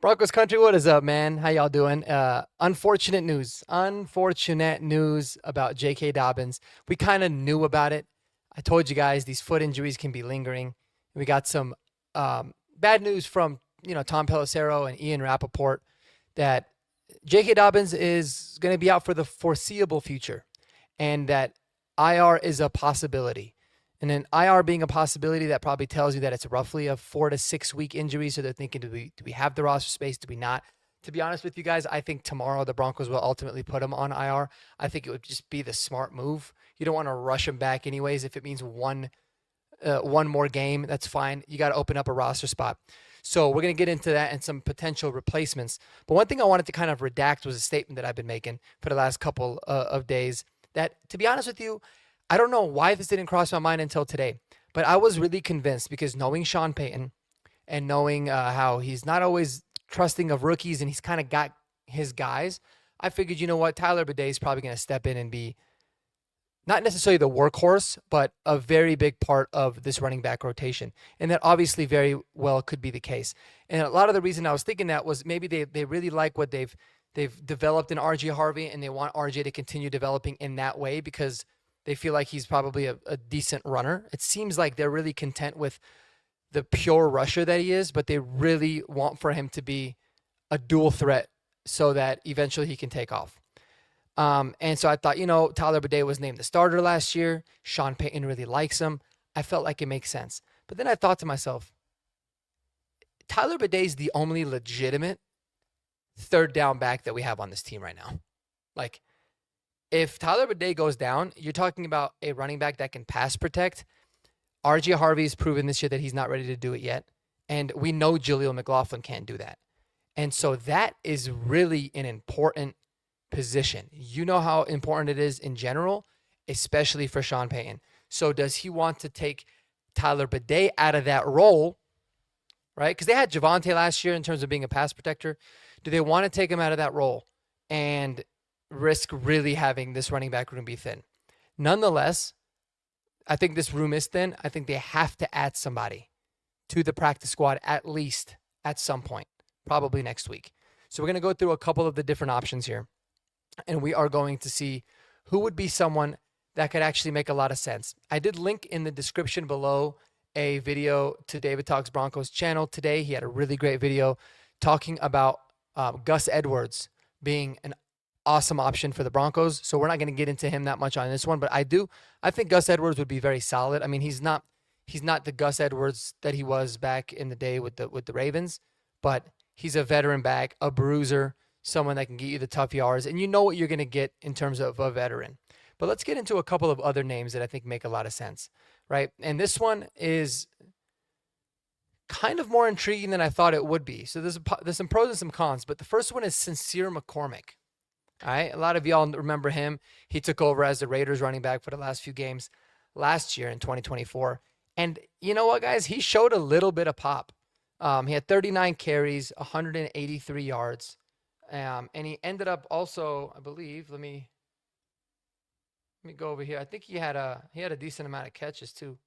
Broncos country, what is up, man? How y'all doing? Unfortunate news about JK Dobbins. We kind of knew about it. I told you guys these foot injuries can be lingering. We got some bad news from Tom Pelissero and Ian Rappaport that JK Dobbins is going to be out for the foreseeable future, and that IR is a possibility. And then IR being a possibility, that probably tells you that it's roughly a 4 to 6 week injury. So they're thinking, do we have the roster space? Do we not? To be honest with you guys, I think tomorrow the Broncos will ultimately put him on IR. I think it would just be the smart move. You don't want to rush him back anyways. If it means one more game, that's fine. You got to open up a roster spot. So we're going to get into that and some potential replacements. But one thing I wanted to kind of redact was a statement that I've been making for the last couple of days that, to be honest with you, I don't know why this didn't cross my mind until today, but I was really convinced because knowing Sean Payton and knowing how he's not always trusting of rookies and he's kind of got his guys, I figured, you know what, Tyler Bidet is probably going to step in and be not necessarily the workhorse, but a very big part of this running back rotation. And that obviously very well could be the case. And a lot of the reason I was thinking that was maybe they really like what they've developed in RJ Harvey, and they want RJ to continue developing in that way because they feel like he's probably a decent runner. It seems like they're really content with the pure rusher that he is, but they really want for him to be a dual threat so that eventually he can take off. And so I thought, Tyler Bidet was named the starter last year. Sean Payton really likes him. I felt like it makes sense. But then I thought to myself, Tyler Bidet is the only legitimate third down back that we have on this team right now. Like, if Tyler Bidet goes down, you're talking about a running back that can pass protect. RJ Harvey has proven this year that he's not ready to do it yet. And we know Jaleel McLaughlin can't do that. And so that is really an important position. You know how important it is in general, especially for Sean Payton. So does he want to take Tyler Bidet out of that role, right? Because they had Javonte last year in terms of being a pass protector. Do they want to take him out of that role and risk really having this running back room be thin? Nonetheless, I think this room is thin. I think they have to add somebody to the practice squad at least at some point, probably next week. So we're going to go through a couple of the different options here, and we are going to see who would be someone that could actually make a lot of sense. I did link in the description below a video to David Talks Broncos channel today. He had a really great video talking about Gus Edwards being an awesome option for the Broncos. So we're not going to get into him that much on this one, but I think Gus Edwards would be very solid. I mean, he's not the Gus Edwards that he was back in the day with the Ravens, but he's a veteran back, a bruiser, someone that can get you the tough yards, and you know what you're going to get in terms of a veteran. But let's get into a couple of other names that I think make a lot of sense, right? And this one is kind of more intriguing than I thought it would be. So there's some pros and some cons, but the first one is Sincere McCormick. All right, a lot of y'all remember him. He took over as the Raiders running back for the last few games last year in 2024. And you know what, guys? He showed a little bit of pop. He had 39 carries, 183 yards. And he ended up also, I believe, let me go over here. I think he had a decent amount of catches too.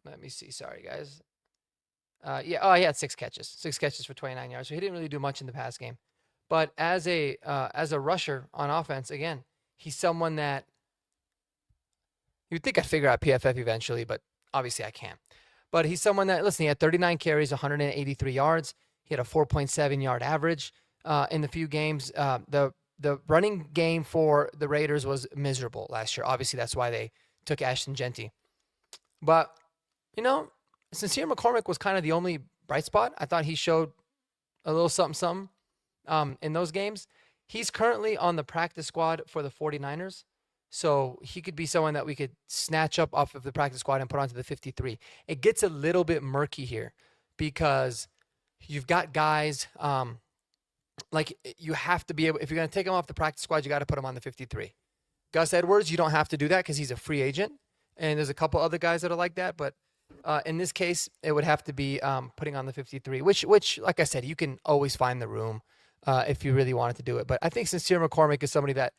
Let me see. Sorry, guys. He had 6 catches. 6 catches for 29 yards. So he didn't really do much in the pass game. But as a rusher on offense, again, he's someone that you'd think I'd figure out PFF eventually, but obviously I can't. But he's someone that, listen, he had 39 carries, 183 yards. He had a 4.7 yard average in the few games. The running game for the Raiders was miserable last year. Obviously, that's why they took Ashton Genty. But, Sincere McCormick was kind of the only bright spot. I thought he showed a little something in those games. He's currently on the practice squad for the 49ers. So he could be someone that we could snatch up off of the practice squad and put onto the 53. It gets a little bit murky here because you've got guys like you have to be able, if you're going to take him off the practice squad, you got to put him on the 53. Gus Edwards, you don't have to do that because he's a free agent. And there's a couple other guys that are like that. But in this case, it would have to be putting on the 53, which, like I said, you can always find the room if you really wanted to do it. But I think Sincere McCormick is somebody that,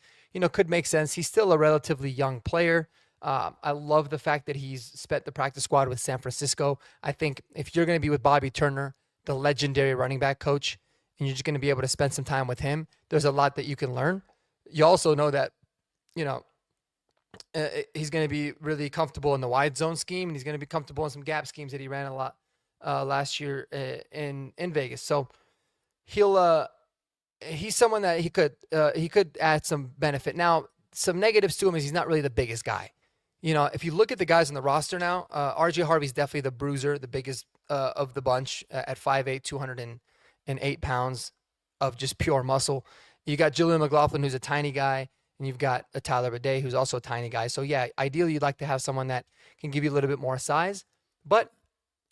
could make sense. He's still a relatively young player. I love the fact that he's spent the practice squad with San Francisco. I think if you're going to be with Bobby Turner, the legendary running back coach, and you're just going to be able to spend some time with him, there's a lot that you can learn. You also know that, you know, he's going to be really comfortable in the wide zone scheme, and he's going to be comfortable in some gap schemes that he ran a lot last year in Vegas. So he'll he's someone that he could add some benefit. Now, some negatives to him is he's not really the biggest guy. You know, if you look at the guys on the roster now, RJ Harvey's definitely the bruiser, the biggest of the bunch at 5'8", 208 pounds of just pure muscle. You got Julian McLaughlin, who's a tiny guy, and you've got a Tyler Bidet, who's also a tiny guy. So, yeah, ideally you'd like to have someone that can give you a little bit more size. But,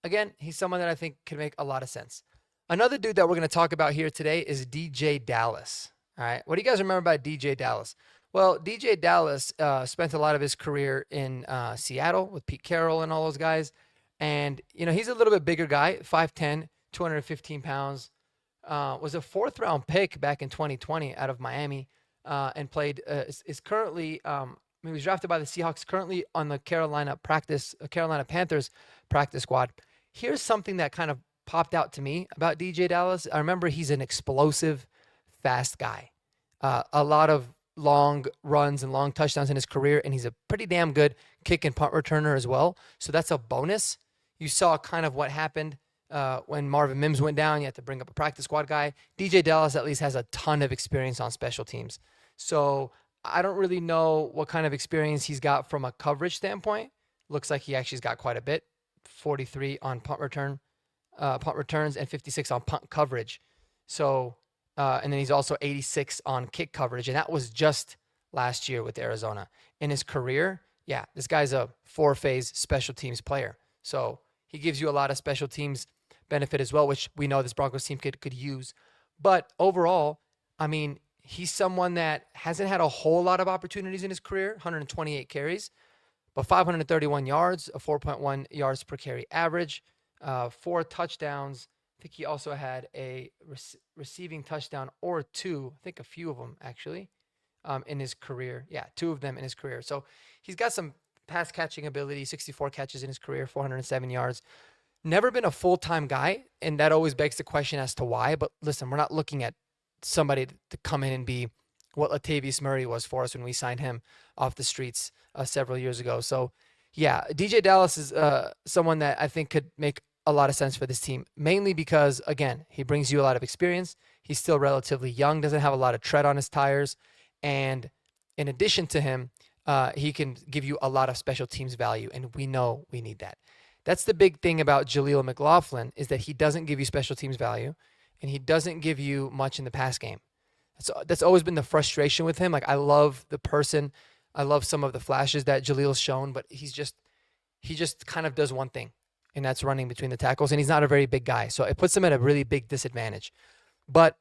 again, he's someone that I think can make a lot of sense. Another dude that we're going to talk about here today is DJ Dallas. All right, what do you guys remember about DJ Dallas? Well, DJ Dallas spent a lot of his career in Seattle with Pete Carroll and all those guys. And, you know, he's a little bit bigger guy, 5'10", 215 pounds. Was a fourth-round pick back in 2020 out of Miami and played, is currently, he was drafted by the Seahawks, currently on the Carolina Panthers practice squad. Here's something that kind of popped out to me about DJ Dallas. I remember he's an explosive, fast guy. A lot of long runs and long touchdowns in his career, and he's a pretty damn good kick and punt returner as well. So that's a bonus. You saw kind of what happened when Marvin Mims went down. You had to bring up a practice squad guy. DJ Dallas at least has a ton of experience on special teams. So I don't really know what kind of experience he's got from a coverage standpoint. Looks like he actually's got quite a bit. 43 on punt returns and 56 on punt coverage. So, and then he's also 86 on kick coverage. And that was just last year with Arizona. In his career, yeah, this guy's a four-phase special teams player. So he gives you a lot of special teams benefit as well, which we know this Broncos team could use. But overall, I mean, he's someone that hasn't had a whole lot of opportunities in his career, 128 carries, but 531 yards, a 4.1 yards per carry average, 4 touchdowns. I think he also had a receiving touchdown or 2, I think a few of them actually, in his career. Yeah, 2 of them in his career. So he's got some pass catching ability, 64 catches in his career, 407 yards. Never been a full-time guy, and that always begs the question as to why. But listen, we're not looking at somebody to come in and be what Latavius Murray was for us when we signed him off the streets several years ago. So, yeah, DJ Dallas is someone that I think could make a lot of sense for this team, mainly because, again, he brings you a lot of experience. He's still relatively young, doesn't have a lot of tread on his tires. And in addition to him, he can give you a lot of special teams value, and we know we need that. That's the big thing about Jaleel McLaughlin, is that he doesn't give you special teams value, and he doesn't give you much in the pass game. That's always been the frustration with him. Like, I love the person. I love some of the flashes that Jaleel's shown, but he just kind of does one thing, and that's running between the tackles, and he's not a very big guy. So it puts him at a really big disadvantage. But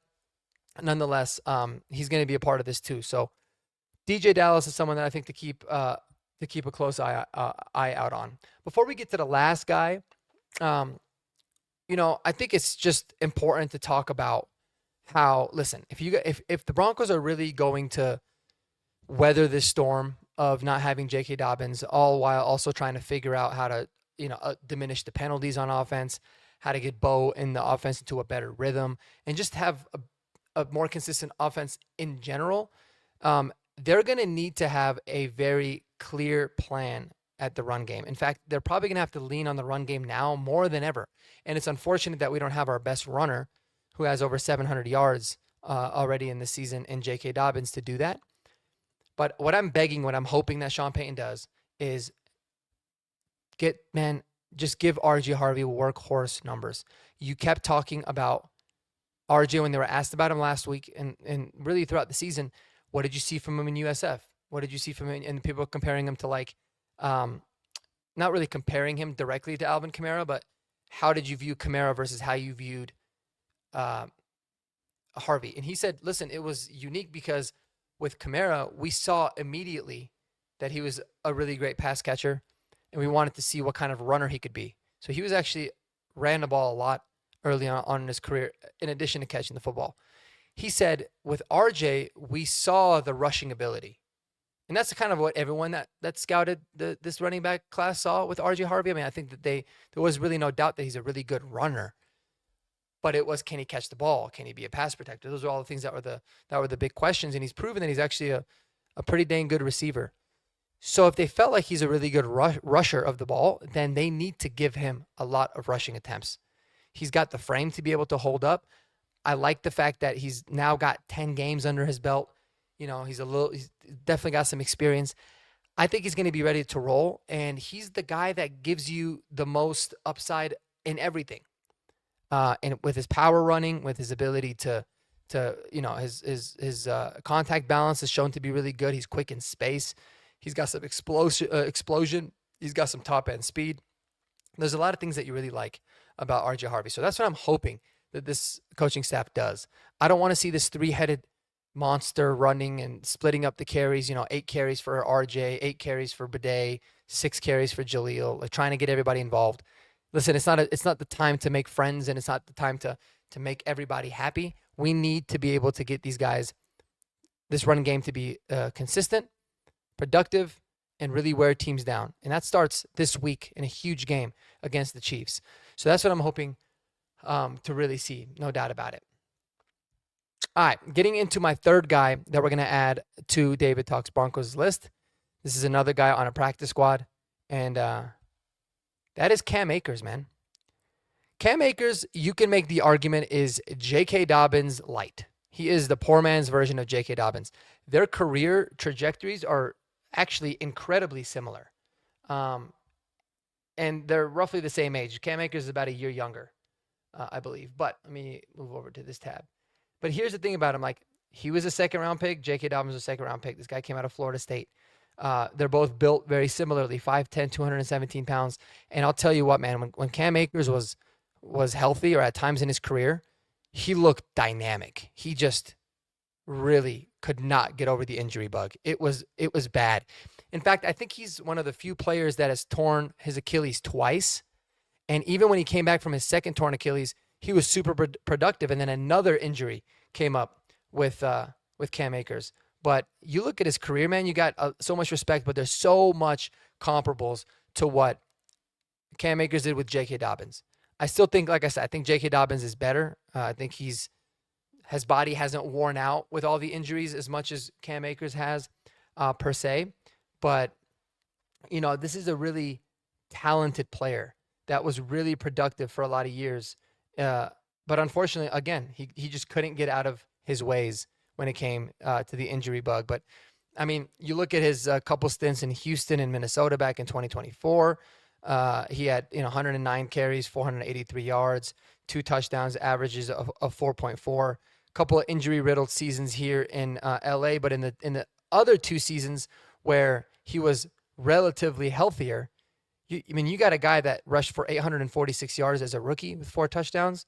nonetheless, he's going to be a part of this too. So DJ Dallas is someone that I think to keep a close eye out on. Before we get to the last guy, I think it's just important to talk about how, listen, if the Broncos are really going to weather this storm of not having JK Dobbins, all while also trying to figure out how to, diminish the penalties on offense, how to get Bo in the offense into a better rhythm, and just have a more consistent offense in general, they're going to need to have a very clear plan at the run game. In fact, they're probably going to have to lean on the run game now more than ever. And it's unfortunate that we don't have our best runner, who has over 700 yards already in the season, in JK Dobbins, to do that. But what I'm hoping that Sean Payton does is just give RJ Harvey workhorse numbers. You kept talking about RJ when they were asked about him last week and really throughout the season. What did you see from him in USF? What did you see from him? And people comparing him to not really comparing him directly to Alvin Kamara, but how did you view Kamara versus how you viewed Harvey? And he said, listen, it was unique because with Kamara, we saw immediately that he was a really great pass catcher, and we wanted to see what kind of runner he could be. So he was actually ran the ball a lot early on in his career, in addition to catching the football. He said, with RJ, we saw the rushing ability. And that's kind of what everyone that scouted this running back class saw with RJ Harvey. I mean, I think that there was really no doubt that he's a really good runner, but it was, can he catch the ball? Can he be a pass protector? Those are all the things that were the big questions. And he's proven that he's actually a pretty dang good receiver. So if they felt like he's a really good rusher of the ball, then they need to give him a lot of rushing attempts. He's got the frame to be able to hold up. I like the fact that he's now got 10 games under his belt. He's definitely got some experience. I think he's going to be ready to roll, and he's the guy that gives you the most upside in everything. And with his power running, with his ability to his contact balance is shown to be really good. He's quick in space. He's got some explosion. He's got some top end speed. There's a lot of things that you really like about RJ Harvey. So that's what I'm hoping that this coaching staff does. I don't want to see this three-headed monster running and splitting up the carries, 8 carries for RJ, 8 carries for Bidet, 6 carries for Jaleel, like trying to get everybody involved. Listen, it's not the time to make friends, and it's not the time to make everybody happy. We need to be able to get these guys, this running game, to be consistent, productive, and really wear teams down. And that starts this week in a huge game against the Chiefs. So that's what I'm hoping to really see, no doubt about it. All right, getting into my third guy that we're going to add to David Talks Broncos list. This is another guy on a practice squad, and that is Cam Akers, man. Cam Akers, you can make the argument, is JK Dobbins light. He is the poor man's version of JK Dobbins. Their career trajectories are actually incredibly similar. And they're roughly the same age. Cam Akers is about a year younger, I believe. But let me move over to this tab. But here's the thing about him. Like, he was a second-round pick. JK Dobbins was a second-round pick. This guy came out of Florida State. They're both built very similarly, 5'10", 217 pounds. And I'll tell you what, man, when Cam Akers was healthy, or at times in his career, he looked dynamic. He just really could not get over the injury bug. It was bad. In fact, I think he's one of the few players that has torn his Achilles twice. And even when he came back from his second torn Achilles, he was super productive. And then another injury came up with Cam Akers. But you look at his career, man, you got so much respect, but there's so much comparables to what Cam Akers did with J.K. Dobbins. I still think, like I said, I think J.K. Dobbins is better. I think his body hasn't worn out with all the injuries as much as Cam Akers has, per se. But, this is a really talented player that was really productive for a lot of years. But unfortunately, again, he just couldn't get out of his ways when it came to the injury bug. But, I mean, you look at his couple stints in Houston and Minnesota back in 2024. He had 109 carries, 483 yards, 2 touchdowns, averages of 4.4. Couple of injury-riddled seasons here in LA, but in the other 2 seasons where he was relatively healthier, you got a guy that rushed for 846 yards as a rookie with 4 touchdowns,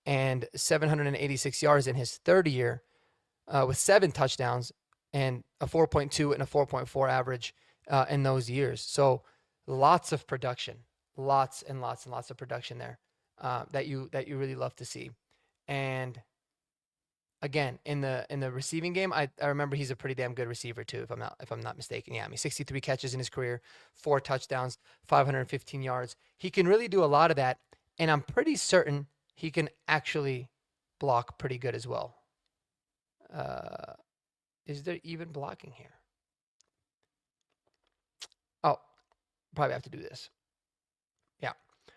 and 786 yards in his third year with 7 touchdowns and a 4.2 and a 4.4 average in those years. So lots of production, lots and lots and lots of production there that you really love to see. And again, in the receiving game, I remember he's a pretty damn good receiver too, if I'm not mistaken. Yeah, I mean, 63 catches in his career, 4 touchdowns, 515 yards. He can really do a lot of that, and I'm pretty certain he can actually block pretty good as well. Is there even blocking here? Oh, probably have to do this. Yeah.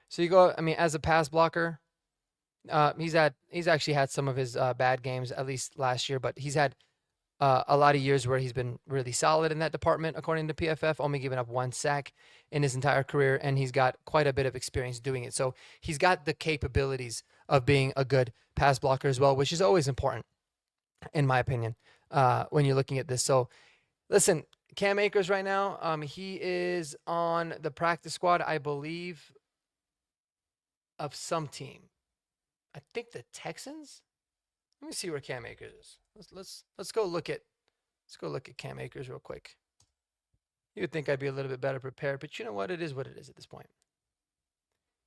So you go, I mean, as a pass blocker, he's actually had some of his bad games, at least last year, but he's had a lot of years where he's been really solid in that department, according to PFF, only giving up 1 sack in his entire career, and he's got quite a bit of experience doing it. So he's got the capabilities of being a good pass blocker as well, which is always important, in my opinion, when you're looking at this. So listen, Cam Akers right now, he is on the practice squad, I believe, of some team. I think the Texans. Let me see where Cam Akers is. Let's go look at Cam Akers real quick. You would think I'd be a little bit better prepared, but you know what? It is what it is at this point.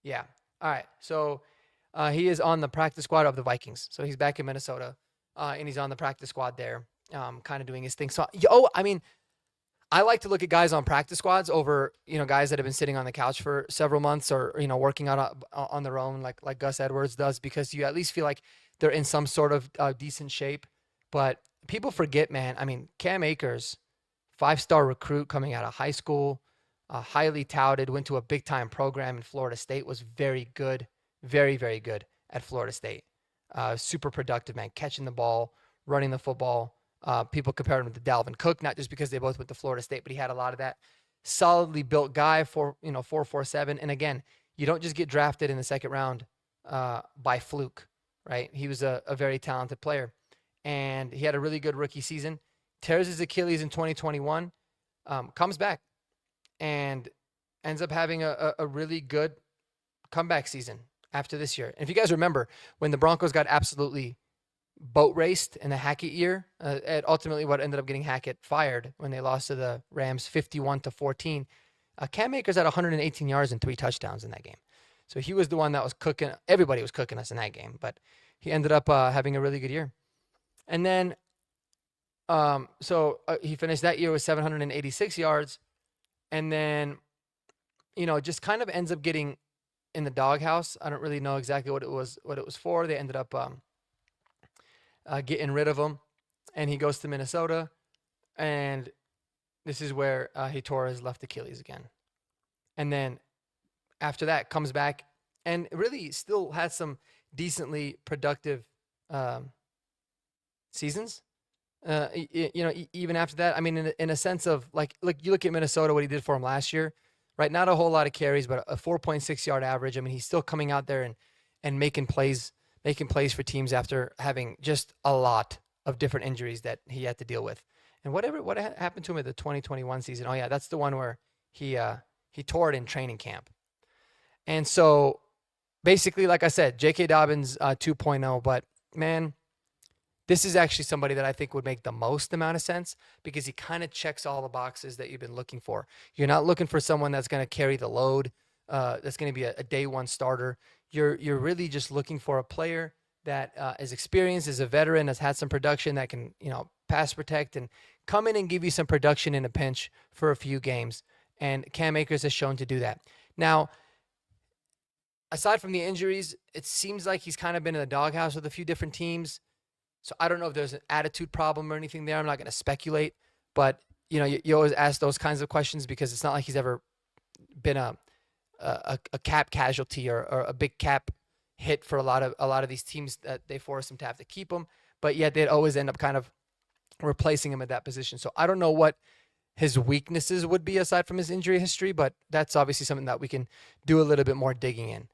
Yeah. All right. So he is on the practice squad of the Vikings. So he's back in Minnesota, and he's on the practice squad there, kind of doing his thing. So, I mean, I like to look at guys on practice squads over, guys that have been sitting on the couch for several months or, working on their own like Gus Edwards does, because you at least feel like they're in some sort of decent shape. But people forget, man. I mean, Cam Akers, 5-star recruit coming out of high school, highly touted, went to a big-time program in Florida State, was very good, very, very good at Florida State. Super productive, man, catching the ball, running the football. People compared him to Dalvin Cook, not just because they both went to Florida State, but he had a lot of that. Solidly built guy, 4.47. And again, you don't just get drafted in the second round by fluke, right? He was a very talented player, and he had a really good rookie season. Tears his Achilles in 2021, comes back, and ends up having a really good comeback season after this year. And if you guys remember, when the Broncos got absolutely boat raced in the Hackett year, and ultimately what ended up getting Hackett fired when they lost to the Rams 51-14, Cam Akers had 118 yards and 3 touchdowns in that game. So he was the one that was cooking. Everybody was cooking us in that game, but he ended up having a really good year. And then, he finished that year with 786 yards, and then, just kind of ends up getting in the doghouse. I don't really know exactly what it was for. They ended up getting rid of him, and he goes to Minnesota, and this is where he tore his left Achilles again. And then after that comes back and really still had some decently productive seasons. Even after that, I mean, in a sense of like you look at Minnesota, what he did for him last year, right? Not a whole lot of carries, but a 4.6 yard average. I mean, he's still coming out there and making plays for teams after having just a lot of different injuries that he had to deal with. And what happened to him at the 2021 season? Oh yeah, that's the one where he tore it in training camp. And so basically, like I said, JK Dobbins 2.0, but man, this is actually somebody that I think would make the most amount of sense because he kind of checks all the boxes that you've been looking for. You're not looking for someone that's going to carry the load, that's going to be a day one starter. You're really just looking for a player that is experienced, is a veteran, has had some production, that can, pass protect and come in and give you some production in a pinch for a few games. And Cam Akers has shown to do that. Now, aside from the injuries, it seems like he's kind of been in the doghouse with a few different teams. So I don't know if there's an attitude problem or anything there. I'm not going to speculate, but you always ask those kinds of questions because it's not like he's ever been a cap casualty or a big cap hit for a lot of these teams that they force him to have to keep him, but yet they'd always end up kind of replacing him at that position. So I don't know what his weaknesses would be aside from his injury history, but that's obviously something that we can do a little bit more digging in.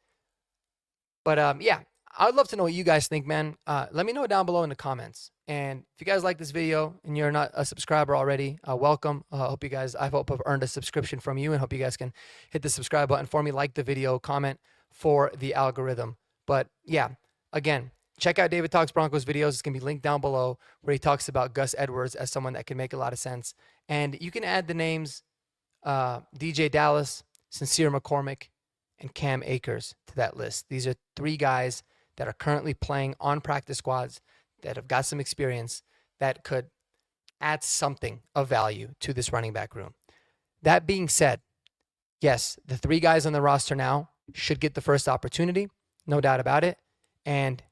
But yeah, I would love to know what you guys think, man. Let me know down below in the comments. And if you guys like this video and you're not a subscriber already, welcome. I hope I've earned a subscription from you, and hope you guys can hit the subscribe button for me, like the video, comment for the algorithm. But yeah, again, check out David Talks Broncos videos. It's going to be linked down below where he talks about Gus Edwards as someone that can make a lot of sense. And you can add the names DJ Dallas, Sincere McCormick, and Cam Akers to that list. These are 3 guys that are currently playing on practice squads that have got some experience that could add something of value to this running back room. That being said, yes, the 3 guys on the roster now should get the first opportunity, no doubt about it. And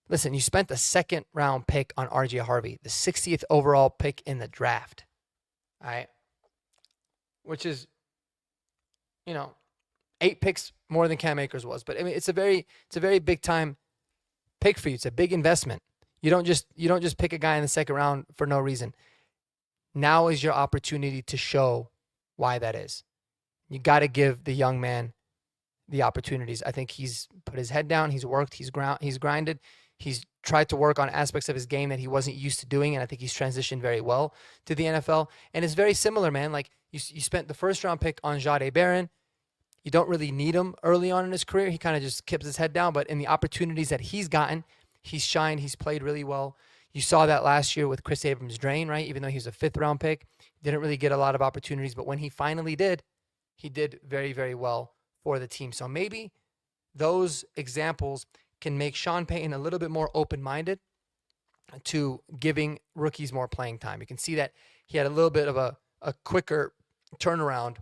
listen, you spent the 2nd round pick on RJ Harvey, the 60th overall pick in the draft. All right. Which is, 8 picks more than Cam Akers was. But I mean, it's a very big time pick for you. It's a big investment. You don't just pick a guy in the 2nd round for no reason. Now is your opportunity to show why that is. You got to give the young man the opportunities. I think he's put his head down. He's worked. He's grinded. He's tried to work on aspects of his game that he wasn't used to doing, and I think he's transitioned very well to the NFL. And it's very similar, man. Like you spent the 1st round pick on Jahdae Barron. You don't really need him early on in his career. He kind of just keeps his head down. But in the opportunities that he's gotten, he's shined. He's played really well. You saw that last year with Chris Abrams-Drain, right? Even though he was a 5th round pick, didn't really get a lot of opportunities. But when he finally did, he did very, very well for the team. So maybe those examples can make Sean Payton a little bit more open-minded to giving rookies more playing time. You can see that he had a little bit of a a quicker turnaround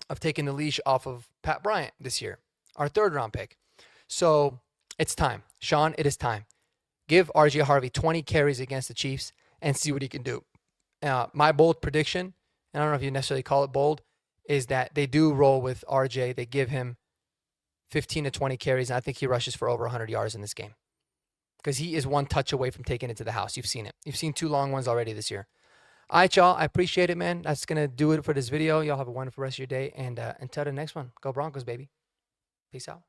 of taking the leash off of Pat Bryant this year, our 3rd round pick. So it's time. Sean, it is time. Give RJ Harvey 20 carries against the Chiefs and see what he can do. My bold prediction, and I don't know if you necessarily call it bold, is that they do roll with RJ. They give him 15 to 20 carries, and I think he rushes for over 100 yards in this game because he is one touch away from taking it to the house. You've seen it. You've seen 2 long ones already this year. All right, y'all. I appreciate it, man. That's going to do it for this video. Y'all have a wonderful rest of your day. And until the next one, go Broncos, baby. Peace out.